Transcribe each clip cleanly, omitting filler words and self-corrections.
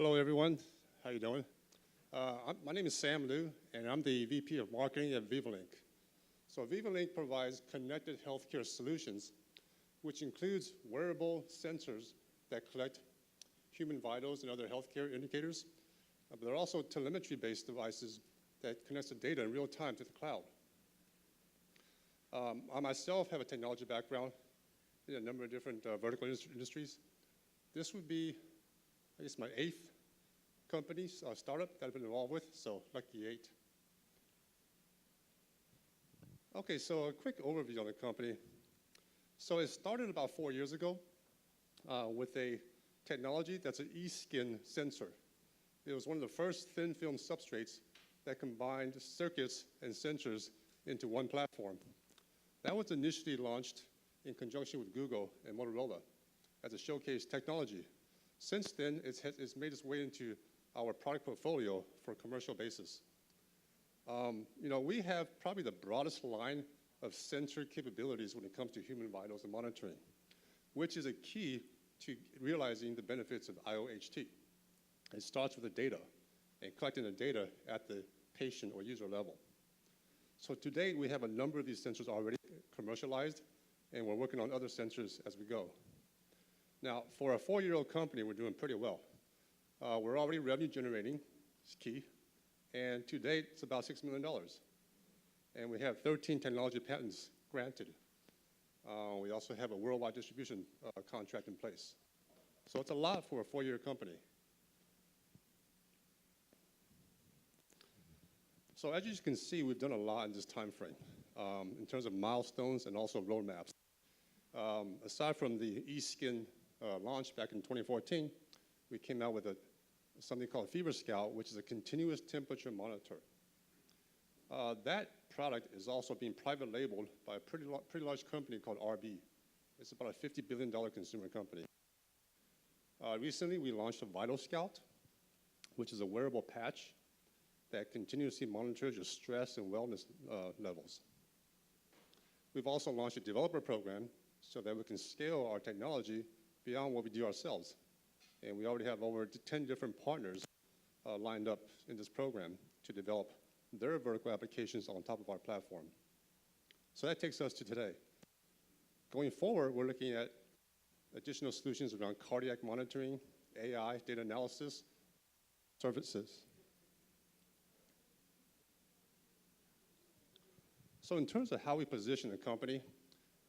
Hello, everyone. How you doing? My name is Sam Liu, and I'm the VP of Marketing at Vivalnk. So Vivalnk provides connected healthcare solutions, which includes wearable sensors that collect human vitals and other healthcare indicators. But there are also telemetry-based devices that connect the data in real time to the cloud. I myself have a technology background in a number of different vertical industries. This would be, I guess, my 8th company, startup that I've been involved with, so lucky 8. Okay, so a quick overview on the company. So it started about 4 years ago with a technology that's an e-skin sensor. It was one of the first thin film substrates that combined circuits and sensors into one platform. That was initially launched in conjunction with Google and Motorola as a showcase technology. Since then, it's made its way into our product portfolio for a commercial basis. We have probably the broadest line of sensor capabilities when it comes to human vitals and monitoring, which is a key to realizing the benefits of IoHT. It starts with the data and collecting the data at the patient or user level. So to date, we have a number of these sensors already commercialized, and we're working on other sensors as we go. Now, for a 4-year-old company, we're doing pretty well. We're already revenue generating, it's key, and to date, it's about $6 million. And we have 13 technology patents granted. We also have a worldwide distribution contract in place. So it's a lot for a 4-year company. So as you can see, we've done a lot in this time frame in terms of milestones and also roadmaps. Aside from the eSkin launch back in 2014, we came out with something called Fever Scout, which is a continuous temperature monitor. That product is also being private labeled by a pretty large company called RB. It's about a $50 billion consumer company. Recently, we launched a Vital Scout, which is a wearable patch that continuously monitors your stress and wellness levels. We've also launched a developer program so that we can scale our technology beyond what we do ourselves. And we already have over 10 different partners lined up in this program to develop their vertical applications on top of our platform. So that takes us to today. Going forward, we're looking at additional solutions around cardiac monitoring, AI, data analysis, services. So in terms of how we position the company,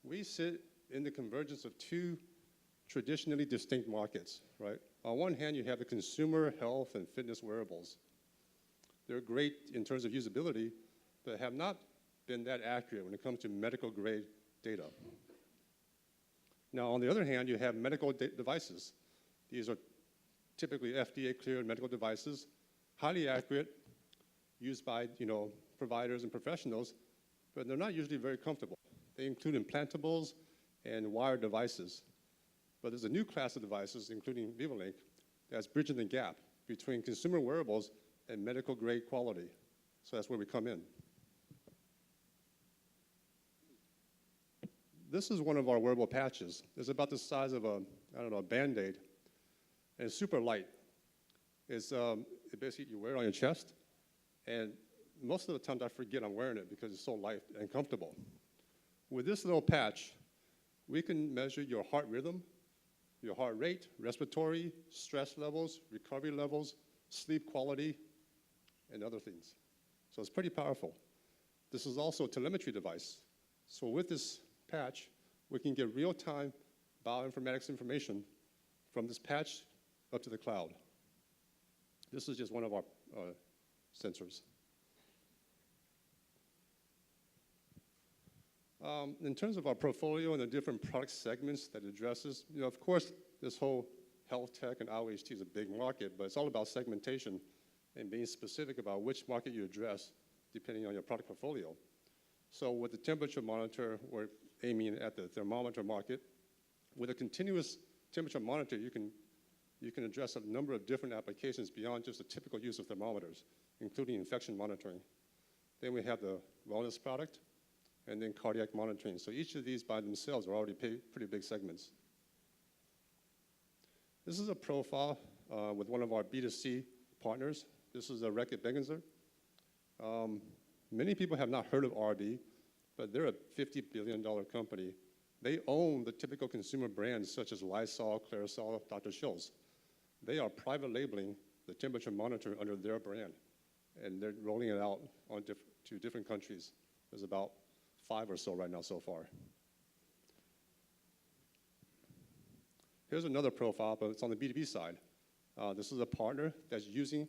we sit in the convergence of two traditionally distinct markets, right? On one hand, you have the consumer health and fitness wearables. They're great in terms of usability, but have not been that accurate when it comes to medical grade data. Now, on the other hand, you have medical devices. These are typically FDA cleared medical devices, highly accurate, used by providers and professionals, but they're not usually very comfortable. They include implantables and wired devices. But there's a new class of devices, including Vivalnk, that's bridging the gap between consumer wearables and medical grade quality. So that's where we come in. This is one of our wearable patches. It's about the size of a Band-Aid, and it's super light. It's basically, you wear it on your chest, and most of the times I forget I'm wearing it because it's so light and comfortable. With this little patch, we can measure your heart rhythm, your heart rate, respiratory, stress levels, recovery levels, sleep quality, and other things. So it's pretty powerful. This is also a telemetry device. So with this patch, we can get real-time bioinformatics information from this patch up to the cloud. This is just one of our sensors. In terms of our portfolio and the different product segments that it addresses, of course, this whole health tech and IoHT is a big market, but it's all about segmentation and being specific about which market you address depending on your product portfolio. So with the temperature monitor, we're aiming at the thermometer market. With a continuous temperature monitor, you can address a number of different applications beyond just the typical use of thermometers, including infection monitoring. Then we have the wellness product, and then cardiac monitoring. So each of these by themselves are already pretty big segments. This is a profile with one of our B2C partners. This is Reckitt Benckiser. Many people have not heard of RB, but they're a $50 billion company. They own the typical consumer brands such as Lysol, Clearasil, Dr. Scholl's. They are private labeling the temperature monitor under their brand, and they're rolling it out to different countries. There's about 5 or so right now so far. Here's another profile, but it's on the B2B side. This is a partner that's using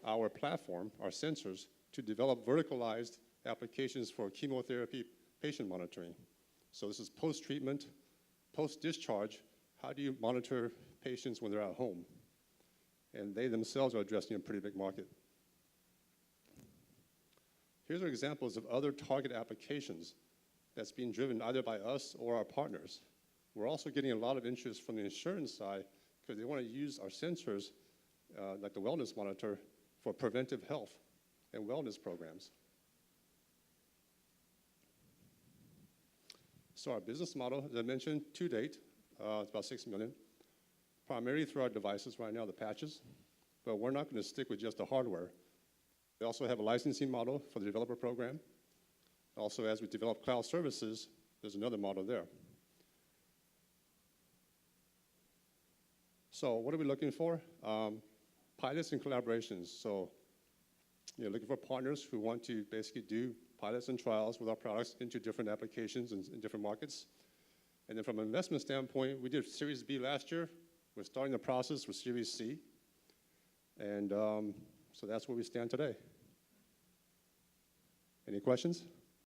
our platform, our sensors, to develop verticalized applications for chemotherapy patient monitoring. So this is post-treatment, post-discharge. How do you monitor patients when they're at home? And they themselves are addressing a pretty big market. Here's our examples of other target applications that's being driven either by us or our partners. We're also getting a lot of interest from the insurance side because they want to use our sensors, like the wellness monitor, for preventive health and wellness programs. So our business model, as I mentioned, to date, it's about $6 million, primarily through our devices right now, the patches, but we're not going to stick with just the hardware. We also have a licensing model for the developer program. Also, as we develop cloud services, there's another model there. So what are we looking for? Pilots and collaborations. So looking for partners who want to basically do pilots and trials with our products into different applications and in different markets. And then from an investment standpoint, we did Series B last year. We're starting the process for Series C. And so that's where we stand today. Any questions?